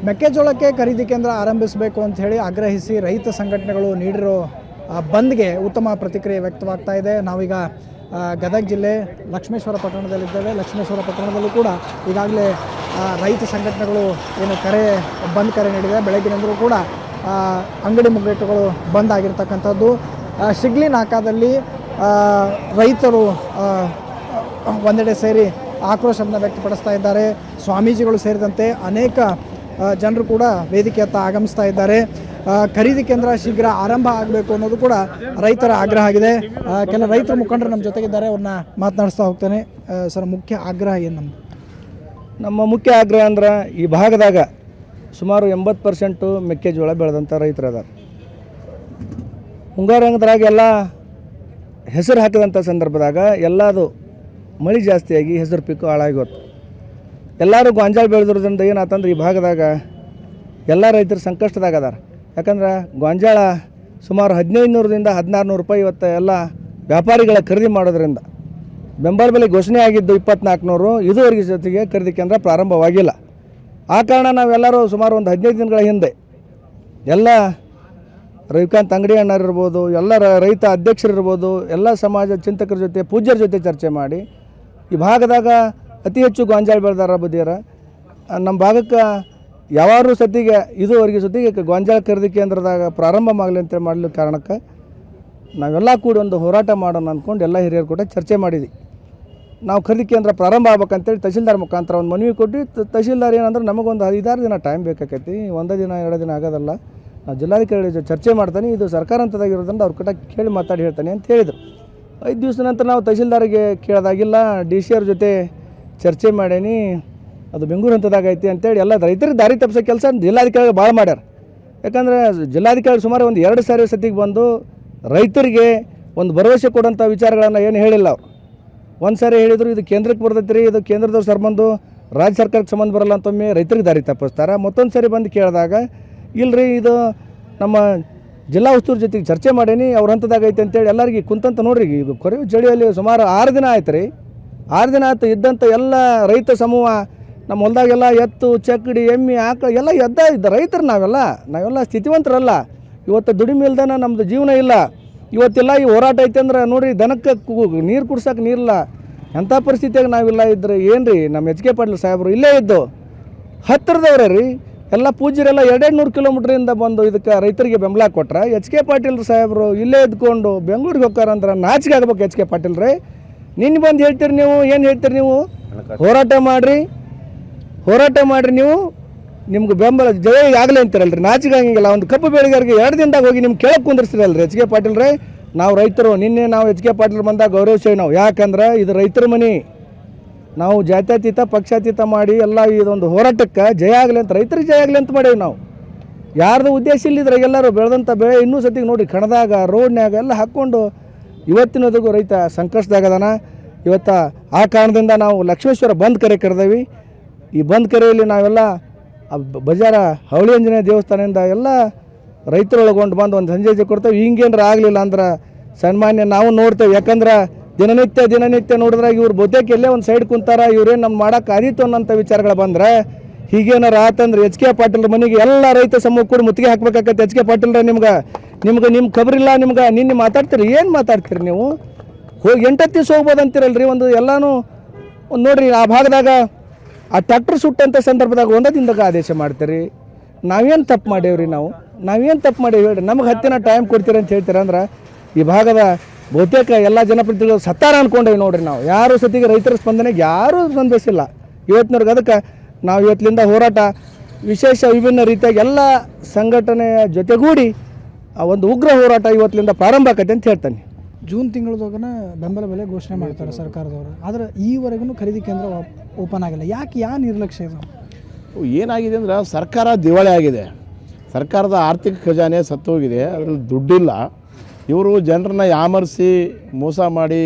ಮೆಕ್ಕೆಜೋಳಕ್ಕೆ ಖರೀದಿ ಕೇಂದ್ರ ಆರಂಭಿಸಬೇಕು ಅಂತ ಹೇಳಿ ಆಗ್ರಹಿಸಿ ರೈತ ಸಂಘಟನೆಗಳು ನೀಡಿರೋ ಬಂದ್ಗೆ ಉತ್ತಮ ಪ್ರತಿಕ್ರಿಯೆ ವ್ಯಕ್ತವಾಗ್ತಾ ಇದೆ. ನಾವೀಗ ಗದಗ ಜಿಲ್ಲೆ ಲಕ್ಷ್ಮೇಶ್ವರ ಪಟ್ಟಣದಲ್ಲಿದ್ದೇವೆ. ಲಕ್ಷ್ಮೇಶ್ವರ ಪಟ್ಟಣದಲ್ಲೂ ಕೂಡ ಈಗಾಗಲೇ ರೈತ ಸಂಘಟನೆಗಳು ಏನು ಬಂದ್ ಕರೆ ನೀಡಿದೆ. ಬೆಳಗ್ಗಿನಿಂದಲೂ ಕೂಡ ಅಂಗಡಿ ಮುಗ್ಗಟ್ಟುಗಳು ಬಂದ್ ಆಗಿರ್ತಕ್ಕಂಥದ್ದು. ಶಿಗ್ಲಿ ನಾಕಾದಲ್ಲಿ ರೈತರು ಒಂದೆಡೆ ಸೇರಿ ಆಕ್ರೋಶವನ್ನು ವ್ಯಕ್ತಪಡಿಸ್ತಾ ಇದ್ದಾರೆ. ಸ್ವಾಮೀಜಿಗಳು ಸೇರಿದಂತೆ ಅನೇಕ ಜನರು ಕೂಡ ವೇದಿಕೆಯತ್ತ ಆಗಮಿಸ್ತಾ ಇದ್ದಾರೆ. ಖರೀದಿ ಕೇಂದ್ರ ಶೀಘ್ರ ಆರಂಭ ಆಗಬೇಕು ಅನ್ನೋದು ಕೂಡ ರೈತರ ಆಗ್ರಹ ಆಗಿದೆ. ಕೆಲ ರೈತರ ಮುಖಂಡರು ನಮ್ಮ ಜೊತೆಗಿದ್ದಾರೆ, ಅವ್ರನ್ನ ಮಾತನಾಡಿಸ್ತಾ ಹೋಗ್ತೇನೆ. ಸರ್, ಮುಖ್ಯ ಆಗ್ರಹ ಏನು? ನಮ್ಮ ಮುಖ್ಯ ಆಗ್ರಹ ಅಂದ್ರೆ ಈ ಭಾಗದಾಗ ಸುಮಾರು 80% ಮೆಕ್ಕೆಜೋಳ ಬೆಳೆದಂಥ ರೈತರು ಅದಾರ. ಮುಂಗಾರು ಹಂಗದ್ರಾಗ ಎಲ್ಲ ಹೆಸರು ಹಾಕಿದಂಥ ಸಂದರ್ಭದಾಗ ಎಲ್ಲದು ಮಳೆ ಜಾಸ್ತಿಯಾಗಿ ಹೆಸರು ಪೀಕು ಹಾಳಾಗೋತ್ತು. ಎಲ್ಲರೂ ಗೊಂಜಾಳ ಬೆಳೆದ್ರಿಂದ ಏನಾತಂದ್ರೆ ಈ ಭಾಗದಾಗ ಎಲ್ಲ ರೈತರು ಸಂಕಷ್ಟದಾಗ ಅದಾರ. ಯಾಕಂದ್ರೆ ಗೊಂಜಾಳ ಸುಮಾರು 1500ರಿಂದ 1600 ರೂಪಾಯಿ ಇವತ್ತು ಎಲ್ಲ ವ್ಯಾಪಾರಿಗಳ ಖರೀದಿ ಮಾಡೋದ್ರಿಂದ ಬೆಂಬಲ ಬೆಲೆ ಘೋಷಣೆ ಆಗಿದ್ದು 2400. ಇದುವರೆಗೆ ಜೊತೆಗೆ ಖರೀದಿ ಕೇಂದ್ರ ಪ್ರಾರಂಭವಾಗಿಲ್ಲ. ಆ ಕಾರಣ ನಾವೆಲ್ಲರೂ ಸುಮಾರು ಒಂದು 15 ದಿನಗಳ ಹಿಂದೆ ಎಲ್ಲ ರವಿಕಾಂತ್ ಅಂಗಡಿ ಅಣ್ಣರಿರ್ಬೋದು, ಎಲ್ಲ ರೈತ ಅಧ್ಯಕ್ಷರಿರ್ಬೋದು, ಎಲ್ಲ ಸಮಾಜ ಚಿಂತಕರ ಜೊತೆ ಪೂಜ್ಯರ ಜೊತೆ ಚರ್ಚೆ ಮಾಡಿ ಈ ಭಾಗದಾಗ ಅತಿ ಹೆಚ್ಚು ಗೊಂಜಾಳ ಬೆಳೆದಾರ ಬದಿಯರ ನಮ್ಮ ಭಾಗಕ್ಕೆ ಯಾವಾರು ಸತಿಗೆ ಇದುವರೆಗೆ ಸತಿಗೆ ಗೊಂಜಾಳ ಖರೀದಿ ಕೇಂದ್ರದಾಗ ಪ್ರಾರಂಭ ಮಾಡಲಿ ಅಂತೇಳಿ ಮಾಡಲಿಕ್ಕೆ ಕಾರಣಕ್ಕೆ ನಾವೆಲ್ಲ ಕೂಡ ಒಂದು ಹೋರಾಟ ಮಾಡೋಣ ಅಂದ್ಕೊಂಡು ಎಲ್ಲ ಹಿರಿಯರು ಕೂಡ ಚರ್ಚೆ ಮಾಡಿದ್ವಿ. ನಾವು ಖರೀದಿ ಕೇಂದ್ರ ಪ್ರಾರಂಭ ಆಗ್ಬೇಕಂತೇಳಿ ತಹಶೀಲ್ದಾರ್ ಮುಖಾಂತರ ಒಂದು ಮನವಿ ಕೊಟ್ಟು ತಹಶೀಲ್ದಾರ್ ಏನಂದ್ರೆ ನಮಗೊಂದು 5-6 ದಿನ ಟೈಮ್ ಬೇಕಾಕೈತಿ, 1 ದಿನ 2 ದಿನ ಆಗೋದಲ್ಲ, ನಾವು ಜಿಲ್ಲಾಧಿಕಾರಿ ಚರ್ಚೆ ಮಾಡ್ತಾನೆ, ಇದು ಸರ್ಕಾರ ಹಂತದಾಗಿರೋದ್ರಿಂದ ಅವ್ರ ಕಟ್ಟ ಕೇಳಿ ಮಾತಾಡಿ ಹೇಳ್ತಾನೆ ಅಂತ ಹೇಳಿದರು. 5 ದಿವಸದ ನಂತರ ನಾವು ತಹಶೀಲ್ದಾರಿಗೆ ಕೇಳೋದಾಗಿಲ್ಲ, DCR ಜೊತೆ ಚರ್ಚೆ ಮಾಡೀನಿ, ಅದು ಬೆಂಗಳೂರು ಹಂತದಾಗ ಐತಿ ಅಂತೇಳಿ ಎಲ್ಲ ರೈತರಿಗೆ ದಾರಿ ತಪ್ಪಿಸೋ ಕೆಲಸ ಜಿಲ್ಲಾಧಿಕಾರಿ ಭಾಳ ಮಾಡ್ಯಾರ. ಯಾಕಂದರೆ ಜಿಲ್ಲಾಧಿಕಾರಿ ಸುಮಾರು ಒಂದು 2 ಸಾರಿ ಸತಿಗೆ ಬಂದು ರೈತರಿಗೆ ಒಂದು ಭರವಸೆ ಕೊಡೋಂಥ ವಿಚಾರಗಳನ್ನು ಏನು ಹೇಳಿಲ್ಲ. ಅವ್ರು ಒಂದು ಸಾರಿ ಹೇಳಿದರು ಇದು ಕೇಂದ್ರಕ್ಕೆ ಬರ್ತೈತೆ ರೀ, ಇದು ಕೇಂದ್ರದವ್ರು ಸಂಬಂಧ ರಾಜ್ಯ ಸರ್ಕಾರಕ್ಕೆ ಸಂಬಂಧ ಬರಲ್ಲ ಅಂತೊಮ್ಮೆ ರೈತರಿಗೆ ದಾರಿ ತಪ್ಪಿಸ್ತಾರೆ. ಮತ್ತೊಂದು ಸಾರಿ ಬಂದು ಕೇಳಿದಾಗ ಇಲ್ಲರಿ ಇದು ನಮ್ಮ ಜಿಲ್ಲಾ ಉಸ್ತುವಾರಿ ಜೊತೆಗೆ ಚರ್ಚೆ ಮಾಡೀನಿ, ಅವ್ರ ಹಂತದಾಗ ಐತೆ ಅಂತೇಳಿ ಎಲ್ಲರಿಗೆ ಕುಂತಂತ ನೋಡ್ರಿ. ಈಗ ಕೊರೆವು ಚಳಿಯಲ್ಲಿ ಸುಮಾರು 6 ದಿನ ಆಯ್ತು ರೀ. 6 ದಿನ ಆಯ್ತು ಇದ್ದಂಥ ಎಲ್ಲ ರೈತ ಸಮೂಹ ನಮ್ಮ ಹೊಲದಾಗೆಲ್ಲ ಎತ್ತು, ಚಕ್ಕಡಿ, ಎಮ್ಮೆ, ಆಕಳ ಎಲ್ಲ ಇದ್ದ ರೈತರು ನಾವೆಲ್ಲ ಸ್ಥಿತಿವಂತರಲ್ಲ. ಇವತ್ತು ದುಡಿಮೆ ಇಲ್ದನ ನಮ್ಮದು ಜೀವನ ಇಲ್ಲ. ಇವತ್ತೆಲ್ಲ ಈ ಹೋರಾಟ ಐತೆ ಅಂದ್ರೆ ನೋಡಿರಿ, ದನಕ್ಕೆ ನೀರು ಕುಡ್ಸೋಕೆ ನೀರಿಲ್ಲ, ಎಂಥ ಪರಿಸ್ಥಿತಿಯಾಗ ನಾವಿಲ್ಲ ಇದ್ರೆ ಏನು ರೀ. ನಮ್ಮ HK ಪಾಟೀಲ್ ಸಾಹೇಬರು ಇಲ್ಲೇ ಇದ್ದು ಹತ್ತಿರದವ್ರೆ ರೀ, ಎಲ್ಲ ಪೂಜ್ಯರೆಲ್ಲ 200 ಕಿಲೋಮೀಟ್ರಿಂದ ಬಂದು ಇದಕ್ಕೆ ರೈತರಿಗೆ ಬೆಂಬಲ ಕೊಟ್ರೆ HK ಪಾಟೀಲ್ ಸಾಹೇಬರು ಇಲ್ಲೇ ಇದ್ಕೊಂಡು ಬೆಂಗಳೂರಿಗೆ ಹೋಗ್ತಾರಂದ್ರೆ ನಾಚಿಕೆ ಆಗ್ಬೇಕು. HK ಪಾಟೀಲ್ ರೀ, ನಿನ್ನೆ ಬಂದು ಹೇಳ್ತೀರಿ ನೀವು, ಏನು ಹೇಳ್ತೀರಿ ನೀವು? ಹೋರಾಟ ಮಾಡಿರಿ ನೀವು, ನಿಮ್ಗೆ ಬೆಂಬಲ ಜಯ ಆಗಲಿ ಅಂತೀರಲ್ರಿ, ನಾಚಿಕೆ ಆಗಂಗಿಲ್ಲ. ಒಂದು ಕಬ್ಬು ಬೆಳೆಗಾರಿಗೆ 2 ದಿನದಾಗ ಹೋಗಿ ನಿಮ್ಗೆ ಕೆಳಗೆ ಕುಂದಿರ್ಸ್ತಿರಲ್ರಿ HK ಪಾಟೀಲ್ ರೀ. ನಾವು ರೈತರು ನಿನ್ನೆ ನಾವು HK ಪಾಟೀಲ್ ಬಂದಾಗ ಗೌರವಿಸೇವಿ ನಾವು, ಯಾಕಂದ್ರೆ ಇದು ರೈತರ ಮನೆ. ನಾವು ಜಾತ್ಯತೀತ ಪಕ್ಷಾತೀತ ಮಾಡಿ ಎಲ್ಲ ಇದೊಂದು ಹೋರಾಟಕ್ಕೆ ಜಯ ಆಗಲಿ ಅಂತ, ರೈತರಿಗೆ ಜಯ ಆಗಲಿ ಅಂತ ಮಾಡೇವಿ ನಾವು. ಯಾರ್ದು ಉದ್ದೇಶ ಇಲ್ಲಿದ್ರೆ ಎಲ್ಲರೂ ಬೆಳೆದಂಥ ಬೆಳೆ ಇನ್ನೂ ಸತಿಗೆ ನೋಡಿ ಕಣದಾಗ ರೋಡ್ನ್ಯಾಗ ಎಲ್ಲ ಹಾಕ್ಕೊಂಡು ಇವತ್ತಿನದಿಗೂ ರೈತ ಸಂಕಷ್ಟದಾಗದಾನ. ಇವತ್ತು ಆ ಕಾರಣದಿಂದ ನಾವು ಲಕ್ಷ್ಮೇಶ್ವರ ಬಂದ್ ಕರೆ ಕರೆದೇವಿ. ಈ ಬಂದ್ ಕರೆಯಲ್ಲಿ ನಾವೆಲ್ಲ ಬಜಾರ ಹವಳಿ ಆಂಜನೇಯ ದೇವಸ್ಥಾನದಿಂದ ಎಲ್ಲ ರೈತರು ಒಳಗೊಂಡು ಬಂದು ಒಂದು ಸಂಜೆ ಕೊಡ್ತೇವೆ. ಹಿಂಗೇನಾರ ಆಗಲಿಲ್ಲ ಅಂದ್ರೆ ಸಾಮಾನ್ಯ ನಾವು ನೋಡ್ತೇವೆ. ಯಾಕಂದ್ರೆ ದಿನನಿತ್ಯ ನೋಡಿದ್ರೆ ಇವ್ರು ಬಹುತೇಕ ಎಲ್ಲೇ ಒಂದು ಸೈಡ್ ಕುಂತಾರ, ಇವ್ರೇನು ನಮ್ಮ ಮಾಡೋಕೆ ಆದೀತು ಅನ್ನೋಂಥ ವಿಚಾರಗಳು ಬಂದರೆ ಹೀಗೇನಾರು ಆತಂದ್ರೆ HK ಪಾಟೀಲ್ ಮನೆಗೆ ಎಲ್ಲ ರೈತ ಸಮೂಹ ಕೂಡ ಮುತ್ತಿಗೆ ಹಾಕ್ಬೇಕಾಗತ್ತೆ. HK ಪಾಟೀಲ್ರ ನಿಮ್ಮ ಖಬರಿಲ್ಲ, ನಿಮ್ಗೆ ನಿನ್ನೆ ಮಾತಾಡ್ತೀರಿ, ಏನು ಮಾತಾಡ್ತೀರಿ ನೀವು? ಹೋಗಿ 8 ದಿವಸ ಹೋಗ್ಬೋದು ಅಂತೀರಲ್ರಿ. ಒಂದು ಎಲ್ಲನೂ ಒಂದು ನೋಡಿರಿ, ಆ ಭಾಗದಾಗ ಆ ಟ್ರ್ಯಾಕ್ಟರ್ ಸುಟ್ಟಂಥ ಸಂದರ್ಭದಾಗ 1 ದಿನದಾಗ ಆದೇಶ ಮಾಡ್ತೀರಿ. ನಾವೇನು ತಪ್ಪು ಮಾಡೇವ್ರಿ? ನಾವೇನು ತಪ್ಪು ಮಾಡೇವಿ ಹೇಳ್ರಿ? ನಮಗೆ 10 ದಿನ ಟೈಮ್ ಕೊಡ್ತೀರಿ ಅಂತ ಹೇಳ್ತೀರಂದ್ರೆ ಈ ಭಾಗದ ಬಹುತೇಕ ಎಲ್ಲ ಜನಪ್ರತಿನಿಧಿಗಳು ಸತ್ತಾರ ಅಂದ್ಕೊಂಡೇವಿ ನೋಡ್ರಿ. ನಾವು ಯಾರು ಸತಿಗೆ ರೈತರ ಸ್ಪಂದನೆಗೆ ಯಾರೂ ಸ್ಪಂದಿಸಿಲ್ಲ ಇವತ್ತಿನವ್ರಿಗೆ. ಅದಕ್ಕೆ ನಾವು ಇವತ್ತಿನಿಂದ ಹೋರಾಟ ವಿಶೇಷ ವಿಭಿನ್ನ ರೀತಿಯಾಗಿ ಎಲ್ಲ ಸಂಘಟನೆಯ ಜೊತೆಗೂಡಿ ಒಂದು ಉಗ್ರ ಹೋರಾಟ ಇವತ್ತಿನಿಂದ ಪ್ರಾರಂಭ ಆಕೈತೆ ಅಂತ ಹೇಳ್ತಾನೆ. ಜೂನ್ ತಿಂಗಳದಾಗ ಬೆಂಬಲ ಬೆಲೆ ಘೋಷಣೆ ಮಾಡ್ತಾರೆ ಸರ್ಕಾರದವರು, ಆದರೆ ಈವರೆಗೂ ಖರೀದಿ ಕೇಂದ್ರ ಓಪನ್ ಆಗಿಲ್ಲ. ಯಾವ ನಿರ್ಲಕ್ಷ್ಯ ಇದು? ಏನಾಗಿದೆ ಅಂದ್ರೆ ಸರ್ಕಾರ ದಿವಾಳಿ ಆಗಿದೆ. ಸರ್ಕಾರದ ಆರ್ಥಿಕ ಖಜಾನೆ ಸತ್ತೋಗಿದೆ, ಅದರಲ್ಲಿ ದುಡ್ಡಿಲ್ಲ. ಇವರು ಜನರನ್ನ ಯಾಮರಿಸಿ ಮೋಸ ಮಾಡಿ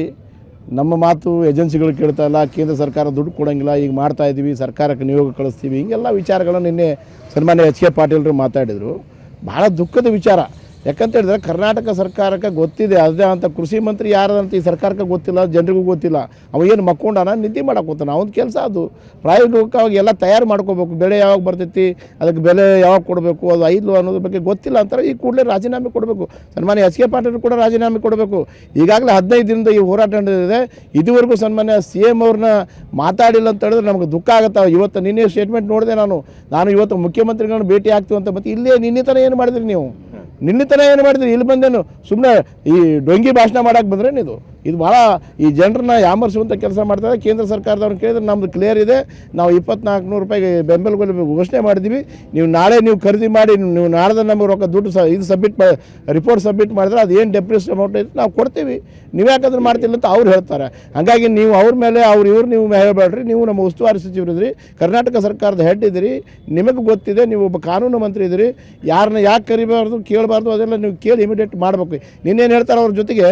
ನಮ್ಮ ಮಾತು ಏಜೆನ್ಸಿಗಳು ಕೇಳ್ತಾ ಇಲ್ಲ, ಕೇಂದ್ರ ಸರ್ಕಾರ ದುಡ್ಡು ಕೊಡೋಂಗಿಲ್ಲ, ಈಗ ಮಾಡ್ತಾಯಿದ್ದೀವಿ, ಸರ್ಕಾರಕ್ಕೆ ನಿಯೋಗ ಕಳಿಸ್ತೀವಿ, ಹಿಂಗೆಲ್ಲ ವಿಚಾರಗಳನ್ನು ನಿನ್ನೆ ಸನ್ಮಾನ್ಯ HK ಪಾಟೀಲ್ರು ಮಾತಾಡಿದರು. ಭಾಳ ದುಃಖದ ವಿಚಾರ. ಯಾಕಂತ ಹೇಳಿದ್ರೆ ಕರ್ನಾಟಕ ಸರ್ಕಾರಕ್ಕೆ ಗೊತ್ತಿದೆ ಅದೇ ಅಂತ ಕೃಷಿ ಮಂತ್ರಿ ಯಾರಂತ ಈ ಸರ್ಕಾರಕ್ಕೆ ಗೊತ್ತಿಲ್ಲ, ಜನರಿಗೂ ಗೊತ್ತಿಲ್ಲ. ಅವ ಏನು ಮಕ್ಕೊಂಡಾನ ನಿದ್ದೆ ಮಾಡಕ್ಕೋತಾನ, ಅವನ ಕೆಲಸ ಅದು. ಪ್ರಾಯೋಗಿಕವಾಗಿ ಎಲ್ಲ ತಯಾರು ಮಾಡ್ಕೋಬೇಕು. ಬೆಳೆ ಯಾವಾಗ ಬರ್ತೈತಿ, ಅದಕ್ಕೆ ಬೆಲೆ ಯಾವಾಗ ಕೊಡಬೇಕು, ಅದು ಐದು ಅನ್ನೋದ್ರ ಬಗ್ಗೆ ಗೊತ್ತಿಲ್ಲ ಅಂತಾರೆ. ಈ ಕೂಡಲೇ ರಾಜೀನಾಮೆ ಕೊಡಬೇಕು. ಸನ್ಮಾನ್ಯ ಎಸ್ ಕೆ ಪಾಟೀಲ್ ಕೂಡ ರಾಜೀನಾಮೆ ಕೊಡಬೇಕು. ಈಗಾಗಲೇ 15 ದಿನದ ಈ ಹೋರಾಟ ನಡೆದಿದೆ. ಇದುವರೆಗೂ ಸನ್ಮಾನ್ಯ CM ಅವ್ರನ್ನ ಮಾತಾಡಿಲ್ಲ ಅಂತ ಹೇಳಿದ್ರೆ ನಮಗೆ ದುಃಖ ಆಗುತ್ತೆ. ಇವತ್ತು ನಿನ್ನೆ ಸ್ಟೇಟ್ಮೆಂಟ್ ನೋಡಿದೆ ನಾನು ಇವತ್ತು ಮುಖ್ಯಮಂತ್ರಿಗಳನ್ನ ಭೇಟಿ ಆಗ್ತೀವಿ ಅಂತ. ಮತ್ತು ಇಲ್ಲೇ ನಿನ್ನೆ ತನಕ ಏನು ಮಾಡಿದ್ರಿ ನೀವು? ನಿನ್ನೆ ತನಕ ಏನು ಮಾಡಿದ್ರಿ? ಇಲ್ಲಿ ಬಂದೇನು ಸುಮ್ಮನೆ ಈ ಡೊಂಗಿ ಭಾಷಣ ಮಾಡೋಕ್ಕೆ ಬಂದ್ರೇನು? ಇದು ಭಾಳ ಈ ಜನರನ್ನ ಯಾಮರಿಸುವಂಥ ಕೆಲಸ ಮಾಡ್ತಾರೆ. ಕೇಂದ್ರ ಸರ್ಕಾರದವ್ರನ್ನ ಕೇಳಿದ್ರೆ ನಮ್ಮದು ಕ್ಲಿಯರ್ ಇದೆ. ನಾವು 2400 ರೂಪಾಯಿಗೆ ಬೆಂಬಲ ಘೋಷಣೆ ಮಾಡಿದ್ದೀವಿ. ನೀವು ನಾಳೆ ಖರೀದಿ ಮಾಡಿ ನೀವು ನಾಳೆ ನಮಗೆ ರೊಕ್ಕ ದುಡ್ಡು ಇದು ಸಬ್ಮಿಟ್ ರಿಪೋರ್ಟ್ ಸಬ್ಮಿಟ್ ಮಾಡಿದ್ರೆ ಅದು ಏನು ಡೆಪ್ರಿಸ್ ಅಮೌಂಟ್ ಐತೆ ನಾವು ಕೊಡ್ತೀವಿ. ನೀವು ಯಾಕಂದ್ರೆ ಮಾಡ್ತಿಲ್ಲ ಅಂತ ಅವ್ರು ಹೇಳ್ತಾರೆ. ಹಾಗಾಗಿ ನೀವು ಅವ್ರ ಮೇಲೆ ಇವ್ರು ನೀವು ಹೇಳಬೇಡ್ರಿ. ನೀವು ನಮ್ಮ ಉಸ್ತುವಾರಿ ಸಚಿವರಿದ್ರಿ, ಕರ್ನಾಟಕ ಸರ್ಕಾರದ ಹೆಡ್ ಇದ್ದೀರಿ, ನಿಮಗೆ ಗೊತ್ತಿದೆ. ನೀವು ಒಬ್ಬ ಕಾನೂನು ಮಂತ್ರಿ ಇದ್ದೀರಿ. ಯಾರನ್ನ ಯಾಕೆ ಕರಿಬಾರ್ದು ಕೇಳಬಾರ್ದು ಅದೆಲ್ಲ ನೀವು ಕೇಳಿ ಇಮಿಡಿಯೇಟ್ ಮಾಡಬೇಕು. ನಿನ್ನೇನು ಹೇಳ್ತಾರೆ ಅವ್ರ ಜೊತೆಗೆ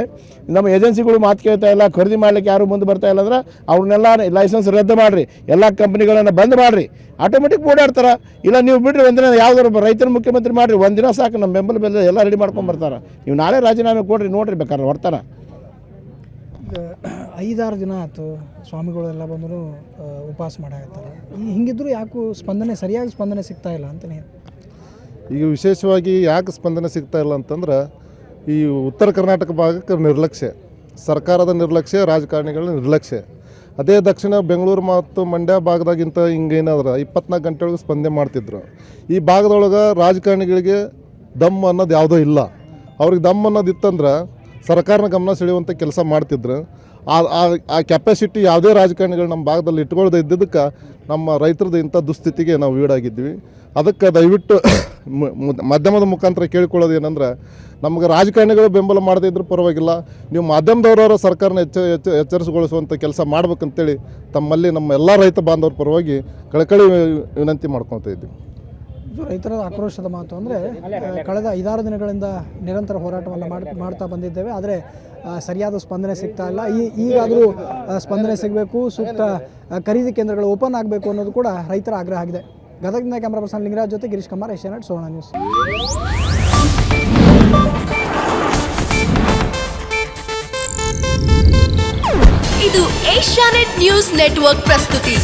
ನಮ್ಮ ಏಜೆನ್ಸಿಗಳು ಮಾತು ಕೇಳ್ತಾ ಇಲ್ಲ, ಖರೀದಿ ಮಾಡ್ಲಿಕ್ಕೆ ಯಾರು ಮುಂದೆ ಬರ್ತಾ ಇಲ್ಲ ಅಂದ್ರೆ ಅವ್ರನ್ನೆಲ್ಲ ಲೈಸೆನ್ಸ್ ರದ್ದು ಮಾಡಿರಿ, ಎಲ್ಲ ಕಂಪ್ನಿಗಳನ್ನು ಬಂದ್ ಮಾಡಿರಿ, ಆಟೋಮೆಟಿಕ್ ಓಡಾಡ್ತಾರೆ. ಇಲ್ಲ ನೀವು ಬಿಡ್ರಿ, ಒಂದಿನ ಯಾವ್ದಾರು ರೈತರ ಮುಖ್ಯಮಂತ್ರಿ ಮಾಡಿರಿ, ಒಂದಿನ ಸಾಕು ನಮ್ಮ ಬೆಂಬಲ ಬೆಲೆ ಎಲ್ಲ ರೆಡಿ ಮಾಡ್ಕೊಂಡು ಬರ್ತಾರೆ. ನೀವು ನಾಳೆ ರಾಜೀನಾಮೆ ಕೊಡ್ರಿ, ನೋಡ್ರಿ ಬೇಕಾದ್ರೆ ಹೊರ್ತಾನೆ. 5-6 ದಿನ ಆಯ್ತು ಸ್ವಾಮಿಗಳೆಲ್ಲ ಬಂದರೂ ಉಪವಾಸ ಮಾಡಾಕತ್ತಾರೆ. ಹಿಂಗಿದ್ರು ಯಾಕೂ ಸರಿಯಾಗಿ ಸ್ಪಂದನೆ ಸಿಗ್ತಾ ಇಲ್ಲ ಅಂತಲೇ. ಈಗ ವಿಶೇಷವಾಗಿ ಯಾಕೆ ಸ್ಪಂದನೆ ಸಿಗ್ತಾ ಇಲ್ಲ ಅಂತಂದ್ರೆ ಈ ಉತ್ತರ ಕರ್ನಾಟಕ ಭಾಗಕ್ಕೆ ನಿರ್ಲಕ್ಷ್ಯ, ಸರ್ಕಾರದ ನಿರ್ಲಕ್ಷ್ಯ, ರಾಜಕಾರಣಿಗಳ ನಿರ್ಲಕ್ಷ್ಯ. ಅದೇ ದಕ್ಷಿಣ ಬೆಂಗಳೂರು ಮತ್ತು ಮಂಡ್ಯ ಭಾಗದಾಗಿಂತ ಹಿಂಗೇನಾದ್ರೆ 24 ಗಂಟೆ ಒಳಗೆ ಸ್ಪಂದನೆ ಮಾಡ್ತಿದ್ರು. ಈ ಭಾಗದೊಳಗೆ ರಾಜಕಾರಣಿಗಳಿಗೆ ದಮ್ ಅನ್ನೋದು ಯಾವುದೋ ಇಲ್ಲ. ಅವ್ರಿಗೆ ದಮ್ ಅನ್ನೋದು ಇತ್ತಂದ್ರೆ ಸರ್ಕಾರನ ಗಮನ ಸೆಳೆಯುವಂಥ ಕೆಲಸ ಮಾಡ್ತಿದ್ರು. ಆ ಕೆಪಾಸಿಟಿ ಯಾವುದೇ ರಾಜಕಾರಣಿಗಳು ನಮ್ಮ ಭಾಗದಲ್ಲಿ ಇಟ್ಕೊಳ್ಳದೆ ಇದ್ದಿದ್ದಕ್ಕೆ ನಮ್ಮ ರೈತರದ್ದು ಇಂಥ ದುಸ್ಥಿತಿಗೆ ನಾವು ಈಡಾಗಿದ್ವಿ. ಅದಕ್ಕೆ ದಯವಿಟ್ಟು ಮಾಧ್ಯಮದ ಮುಖಾಂತರ ಕೇಳಿಕೊಳ್ಳೋದು ಏನಂದ್ರೆ, ನಮಗೆ ರಾಜಕಾರಣಿಗಳು ಬೆಂಬಲ ಮಾಡದೇ ಇದ್ರೂ ಪರವಾಗಿಲ್ಲ, ನೀವು ಮಾಧ್ಯಮದವರವರ ಸರ್ಕಾರನ ಎಚ್ಚರಿಸಿಗೊಳಿಸುವಂಥ ಕೆಲಸ ಮಾಡ್ಬೇಕಂತೇಳಿ ತಮ್ಮಲ್ಲಿ ನಮ್ಮ ಎಲ್ಲ ರೈತ ಬಾಂಧವರ ಪರವಾಗಿ ಕಳಕಳಿ ವಿನಂತಿ ಮಾಡ್ಕೊತಾ ಇದ್ದೀವಿ. ಇದು ರೈತರ ಆಕ್ರೋಶದ ಮಾತು. ಅಂದರೆ ಕಳೆದ 5-6 ದಿನಗಳಿಂದ ನಿರಂತರ ಹೋರಾಟವನ್ನು ಮಾಡ್ತಾ ಬಂದಿದ್ದೇವೆ, ಆದರೆ ಸರಿಯಾದ ಸ್ಪಂದನೆ ಸಿಗ್ತಾ ಇಲ್ಲ. ಈಗಾದರೂ ಸ್ಪಂದನೆ ಸಿಗಬೇಕು, ಸೂಕ್ತ ಖರೀದಿ ಕೇಂದ್ರಗಳು ಓಪನ್ ಆಗಬೇಕು ಅನ್ನೋದು ಕೂಡ ರೈತರ ಆಗ್ರಹ ಆಗಿದೆ. ಗದಗಿನ ಕ್ಯಾಮ್ರಾ ಪರ್ಸನ್ ಲಿಂಗರಾಜ್ ಜೊತೆ ಗಿರೀಶ್ ಕುಮಾರ್, ಏಷ್ಯಾನೆಟ್ ಸುವರ್ಣ ನ್ಯೂಸ್. ಇದು ಏಷ್ಯಾನೆಟ್ ನ್ಯೂಸ್ ನೆಟ್ವರ್ಕ್ ಪ್ರಸ್ತುತಿ.